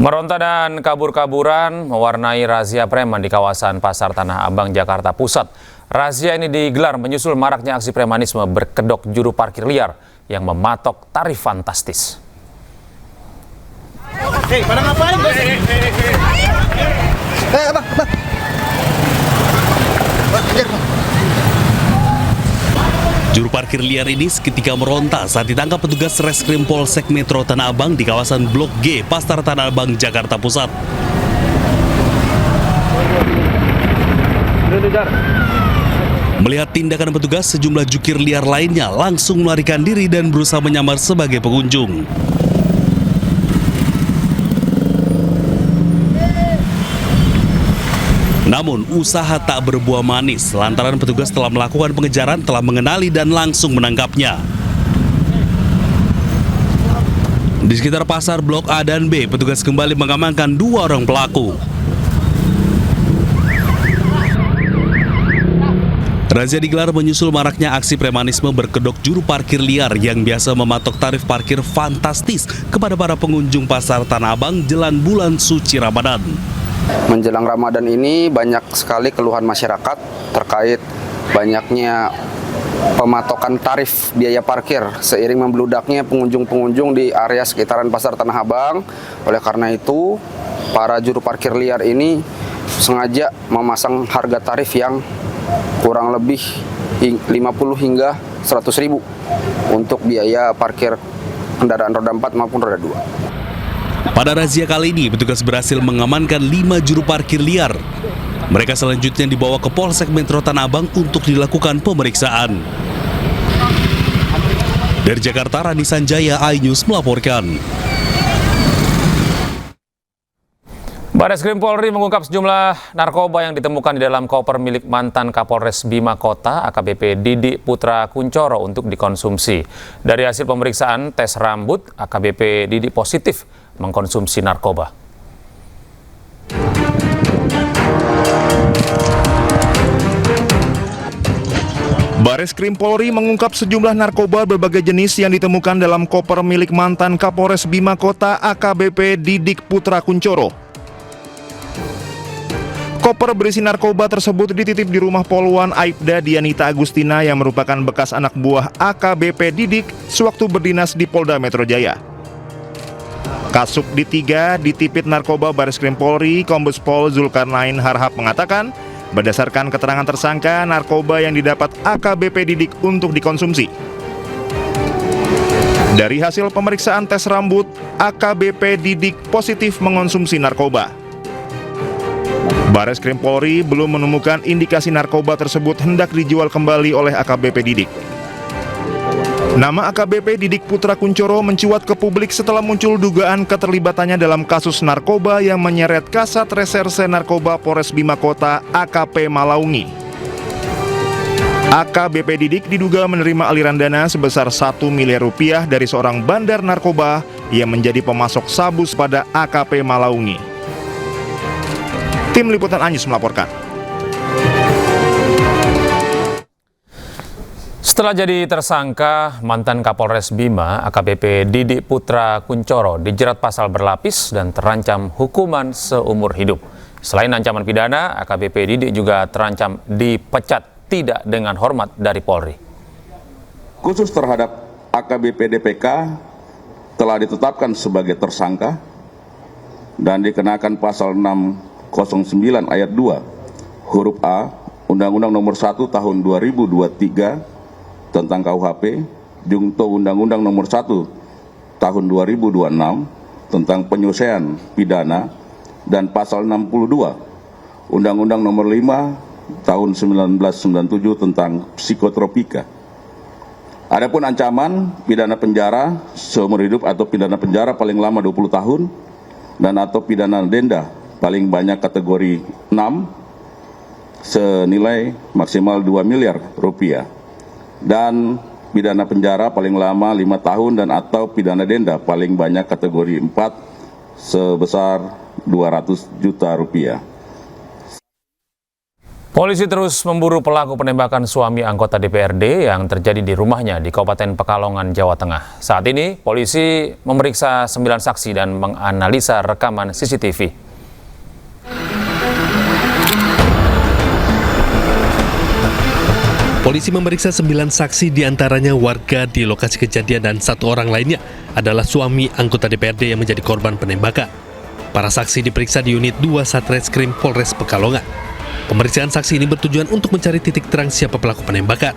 Meronta dan kabur-kaburan mewarnai razia preman di kawasan Pasar Tanah Abang, Jakarta Pusat. Razia ini digelar menyusul maraknya aksi premanisme berkedok juru parkir liar yang mematok tarif fantastis. Hei, pada ngapain? Abang. Juru parkir liar ini seketika meronta saat ditangkap petugas Reskrim Polsek Metro Tanah Abang di kawasan Blok G, Pasar Tanah Abang, Jakarta Pusat. Melihat tindakan petugas, sejumlah jukir liar lainnya langsung melarikan diri dan berusaha menyamar sebagai pengunjung. Namun, usaha tak berbuah manis lantaran petugas telah melakukan pengejaran, telah mengenali dan langsung menangkapnya. Di sekitar pasar Blok A dan B, petugas kembali mengamankan 2 orang pelaku. Razia digelar menyusul maraknya aksi premanisme berkedok juru parkir liar yang biasa mematok tarif parkir fantastis kepada para pengunjung Pasar Tanah Abang jelang bulan suci Ramadan. Menjelang Ramadan ini banyak sekali keluhan masyarakat terkait banyaknya pematokan tarif biaya parkir seiring membludaknya pengunjung-pengunjung di area sekitaran Pasar Tanah Abang. Oleh karena itu, para juru parkir liar ini sengaja memasang harga tarif yang kurang lebih 50 hingga 100 ribu untuk biaya parkir kendaraan roda 4 maupun roda 2. Pada razia kali ini, petugas berhasil mengamankan 5 juru parkir liar. Mereka selanjutnya dibawa ke Polsek Metro Tanah Abang untuk dilakukan pemeriksaan. Dari Jakarta, Rani Sanjaya, iNews melaporkan. Bareskrim Polri mengungkap sejumlah narkoba yang ditemukan di dalam koper milik mantan Kapolres Bima Kota AKBP Didik Putra Kuncoro untuk dikonsumsi. Dari hasil pemeriksaan tes rambut, AKBP Didik positif mengkonsumsi narkoba. Bareskrim Polri mengungkap sejumlah narkoba berbagai jenis yang ditemukan dalam koper milik mantan Kapolres Bima Kota AKBP Didik Putra Kuncoro. Koper berisi narkoba tersebut dititip di rumah Poluan Aibda Dianita Agustina yang merupakan bekas anak buah AKBP Didik sewaktu berdinas di Polda Metro Jaya. Kasubdit 3 ditipit narkoba Bareskrim Polri, Kombes Pol Zulkarnain Harhab mengatakan, berdasarkan keterangan tersangka, narkoba yang didapat AKBP Didik untuk dikonsumsi. Dari hasil pemeriksaan tes rambut, AKBP Didik positif mengonsumsi narkoba. Bareskrim Polri belum menemukan indikasi narkoba tersebut hendak dijual kembali oleh AKBP Didik. Nama AKBP Didik Putra Kuncoro mencuat ke publik setelah muncul dugaan keterlibatannya dalam kasus narkoba yang menyeret Kasat Reserse Narkoba Polres Bima Kota AKP Malaungi. AKBP Didik diduga menerima aliran dana sebesar 1 miliar rupiah dari seorang bandar narkoba yang menjadi pemasok sabu pada AKP Malaungi. Tim Liputan iNews melaporkan. Setelah jadi tersangka, mantan Kapolres Bima AKBP Didik Putra Kuncoro dijerat pasal berlapis dan terancam hukuman seumur hidup. Selain ancaman pidana, AKBP Didik juga terancam dipecat tidak dengan hormat dari Polri. Khusus terhadap AKBP DPK telah ditetapkan sebagai tersangka dan dikenakan pasal 609 ayat 2 huruf A Undang-Undang Nomor 1 Tahun 2023 tentang KUHP, junto Undang-Undang Nomor 1 Tahun 2026 tentang penyelesaian pidana, dan pasal 62 Undang-Undang Nomor 5 Tahun 1997 tentang psikotropika. Adapun ancaman pidana penjara seumur hidup atau pidana penjara paling lama 20 tahun dan atau pidana denda paling banyak kategori 6 senilai maksimal 2 miliar rupiah. Dan pidana penjara paling lama 5 tahun dan atau pidana denda paling banyak kategori 4 sebesar 200 juta rupiah. Polisi terus memburu pelaku penembakan suami anggota DPRD yang terjadi di rumahnya di Kabupaten Pekalongan, Jawa Tengah. Saat ini, polisi memeriksa 9 saksi dan menganalisa rekaman CCTV. Polisi memeriksa 9 saksi, diantaranya warga di lokasi kejadian dan 1 orang lainnya adalah suami anggota DPRD yang menjadi korban penembakan. Para saksi diperiksa di unit 2 Satreskrim Polres Pekalongan. Pemeriksaan saksi ini bertujuan untuk mencari titik terang siapa pelaku penembakan.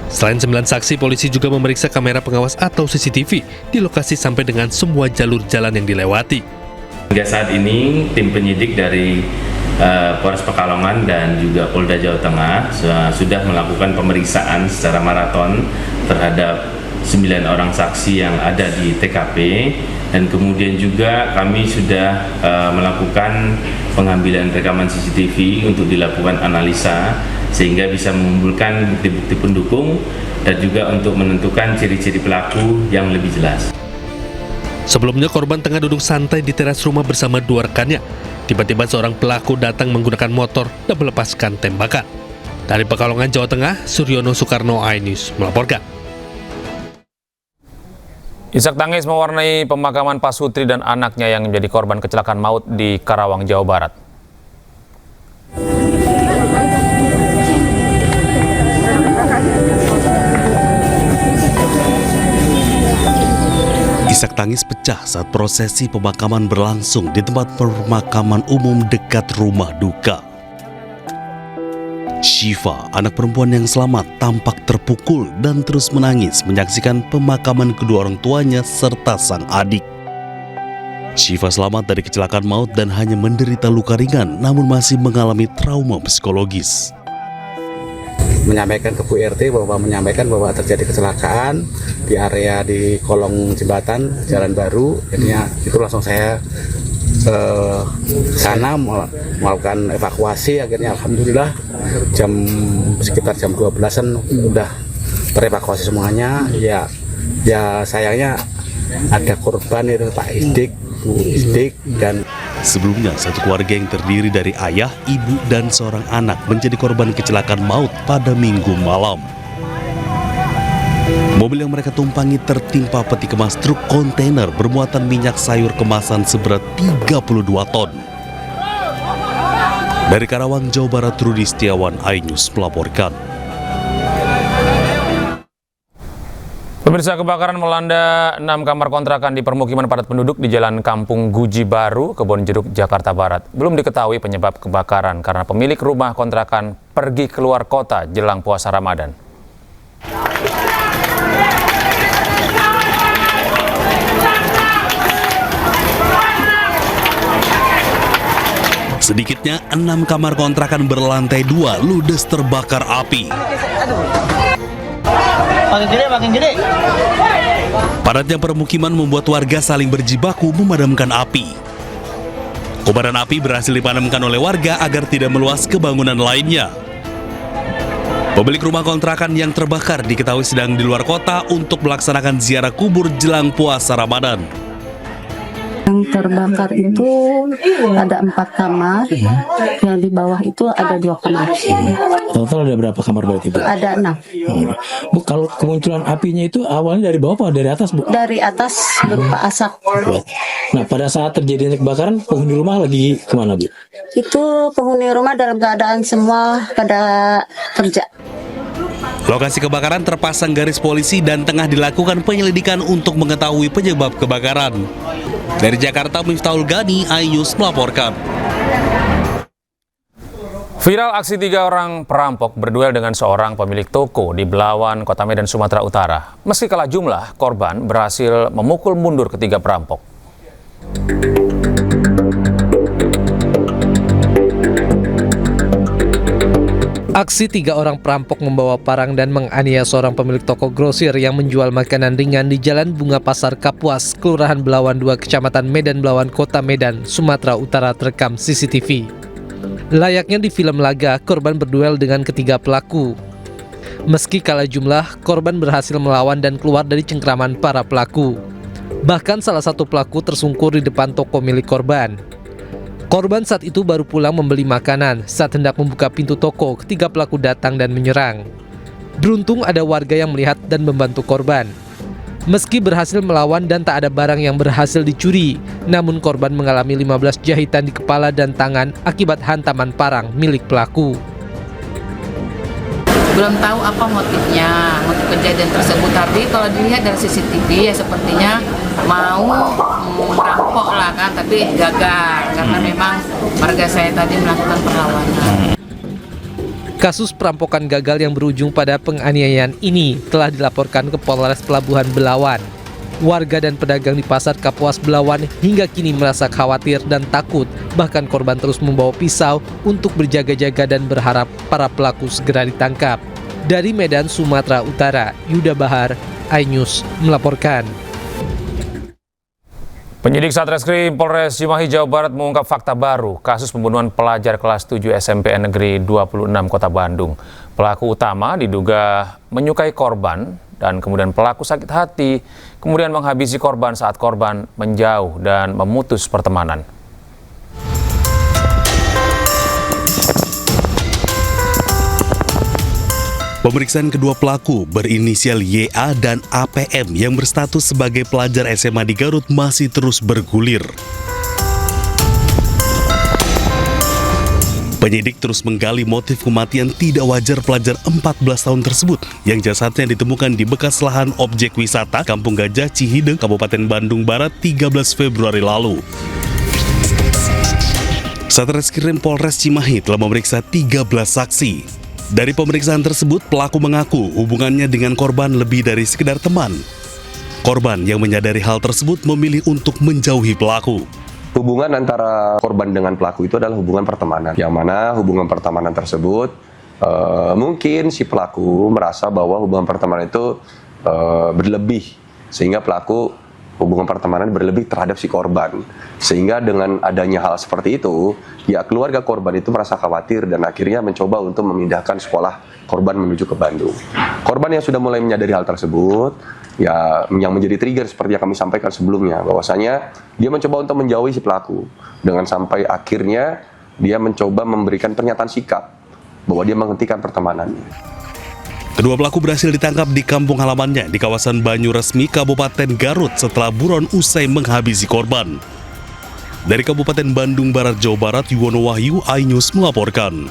Selain 9 saksi, polisi juga memeriksa kamera pengawas atau CCTV di lokasi sampai dengan semua jalur jalan yang dilewati. Hingga saat ini, tim penyidik dari Polres Pekalongan dan juga Polda Jawa Tengah sudah melakukan pemeriksaan secara maraton terhadap 9 orang saksi yang ada di TKP, dan kemudian juga kami sudah melakukan pengambilan rekaman CCTV untuk dilakukan analisa sehingga bisa mengumpulkan bukti-bukti pendukung dan juga untuk menentukan ciri-ciri pelaku yang lebih jelas. Sebelumnya korban tengah duduk santai di teras rumah bersama 2 rekannya. Tiba-tiba seorang pelaku datang menggunakan motor dan melepaskan tembakan. Dari Pekalongan, Jawa Tengah, Suryono Soekarno, iNews melaporkan. Isak tangis mewarnai pemakaman Pak Sutri dan anaknya yang menjadi korban kecelakaan maut di Karawang, Jawa Barat. Isak tangis pecah saat prosesi pemakaman berlangsung di tempat pemakaman umum dekat rumah duka. Syifa, anak perempuan yang selamat, tampak terpukul dan terus menangis menyaksikan pemakaman kedua orang tuanya serta sang adik. Syifa selamat dari kecelakaan maut dan hanya menderita luka ringan, namun masih mengalami trauma psikologis. Menyampaikan ke Bu RT bahwa terjadi kecelakaan di area di kolong jembatan Jalan Baru. Jadinya itu langsung saya ke sana melakukan evakuasi. Akhirnya alhamdulillah sekitar jam 12-an udah terevakuasi semuanya. Ya sayangnya ada korban itu Pak Isdik, Bu Isdik, dan sebelumnya satu keluarga yang terdiri dari ayah, ibu, dan seorang anak menjadi korban kecelakaan maut pada Minggu malam. Mobil yang mereka tumpangi tertimpa peti kemas truk kontainer bermuatan minyak sayur kemasan seberat 32 ton. Dari Karawang, Jawa Barat, Rudi Setiawan, iNews melaporkan. Pemirsa, kebakaran melanda 6 kamar kontrakan di permukiman padat penduduk di Jalan Kampung Guji Baru, Kebonjeruk, Jakarta Barat. Belum diketahui penyebab kebakaran karena pemilik rumah kontrakan pergi keluar kota jelang puasa Ramadan. Sedikitnya 6 kamar kontrakan berlantai 2 ludes terbakar api. Makin gede. Padatnya permukiman membuat warga saling berjibaku memadamkan api. Kobaran api berhasil dipadamkan oleh warga agar tidak meluas ke bangunan lainnya. Pemilik rumah kontrakan yang terbakar diketahui sedang di luar kota untuk melaksanakan ziarah kubur jelang puasa Ramadan. Yang terbakar itu ada 4 kamar, yang di bawah itu ada 2 kamar. Total ada berapa kamar berarti, Bu? Ada 6. Bu, kalau kemunculan apinya itu awalnya dari bawah apa dari atas, Bu? Dari atas berupa asap. Nah, pada saat terjadinya kebakaran, penghuni rumah lagi kemana, Bu? Itu penghuni rumah dalam keadaan semua pada kerja. Lokasi kebakaran terpasang garis polisi dan tengah dilakukan penyelidikan untuk mengetahui penyebab kebakaran. Dari Jakarta, Miftahul Gani, iNews melaporkan. Viral aksi 3 orang perampok berduel dengan seorang pemilik toko di Belawan, Kota Medan, Sumatera Utara. Meski kalah jumlah, korban berhasil memukul mundur ketiga perampok. Aksi 3 orang perampok membawa parang dan menganiaya seorang pemilik toko grosir yang menjual makanan ringan di Jalan Bunga Pasar Kapuas, Kelurahan Belawan 2, Kecamatan Medan Belawan, Kota Medan, Sumatera Utara terekam CCTV. Layaknya di film laga, korban berduel dengan ketiga pelaku. Meski kalah jumlah, korban berhasil melawan dan keluar dari cengkraman para pelaku. Bahkan salah satu pelaku tersungkur di depan toko milik korban. Korban saat itu baru pulang membeli makanan. Saat hendak membuka pintu toko, ketiga pelaku datang dan menyerang. Beruntung ada warga yang melihat dan membantu korban. Meski berhasil melawan dan tak ada barang yang berhasil dicuri, namun korban mengalami 15 jahitan di kepala dan tangan akibat hantaman parang milik pelaku. Belum tahu apa motif kejadian tersebut, tapi kalau dilihat dari CCTV ya sepertinya mau merampok lah kan, tapi gagal karena memang warga saya tadi melakukan perlawanan. Kasus perampokan gagal yang berujung pada penganiayaan ini telah dilaporkan ke Polres Pelabuhan Belawan. Warga dan pedagang di Pasar Kapuas Belawan hingga kini merasa khawatir dan takut, bahkan korban terus membawa pisau untuk berjaga-jaga dan berharap para pelaku segera ditangkap. Dari Medan, Sumatera Utara, Yuda Bahar, iNews melaporkan. Penyidik Satreskrim Polres Cimahi, Jawa Barat mengungkap fakta baru kasus pembunuhan pelajar kelas 7 SMPN Negeri 26 Kota Bandung. Pelaku utama diduga menyukai korban dan kemudian pelaku sakit hati, kemudian menghabisi korban saat korban menjauh dan memutus pertemanan. Pemeriksaan kedua pelaku berinisial YA dan APM yang berstatus sebagai pelajar SMA di Garut masih terus bergulir. Penyidik terus menggali motif kematian tidak wajar pelajar 14 tahun tersebut yang jasadnya ditemukan di bekas lahan objek wisata Kampung Gajah Cihideng, Kabupaten Bandung Barat 13 Februari lalu. Satreskrim Polres Cimahi telah memeriksa 13 saksi. Dari pemeriksaan tersebut, pelaku mengaku hubungannya dengan korban lebih dari sekedar teman. Korban yang menyadari hal tersebut memilih untuk menjauhi pelaku. Hubungan antara korban dengan pelaku itu adalah hubungan pertemanan, yang mana hubungan pertemanan tersebut mungkin si pelaku merasa bahwa hubungan pertemanan itu berlebih, sehingga pelaku hubungan pertemanan berlebih terhadap si korban. Sehingga dengan adanya hal seperti itu, ya keluarga korban itu merasa khawatir dan akhirnya mencoba untuk memindahkan sekolah korban menuju ke Bandung. Korban yang sudah mulai menyadari hal tersebut, ya yang menjadi trigger seperti yang kami sampaikan sebelumnya, bahwasanya dia mencoba untuk menjauhi si pelaku dengan sampai akhirnya dia mencoba memberikan pernyataan sikap bahwa dia menghentikan pertemanannya. Kedua pelaku berhasil ditangkap di kampung halamannya di kawasan Banyuresmi, Kabupaten Garut setelah buron usai menghabisi korban. Dari Kabupaten Bandung Barat, Jawa Barat, Yuwono Wahyu, iNews melaporkan.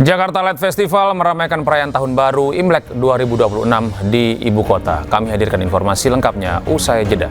Jakarta Light Festival meramaikan perayaan Tahun Baru Imlek 2026 di Ibu Kota. Kami hadirkan informasi lengkapnya usai jeda.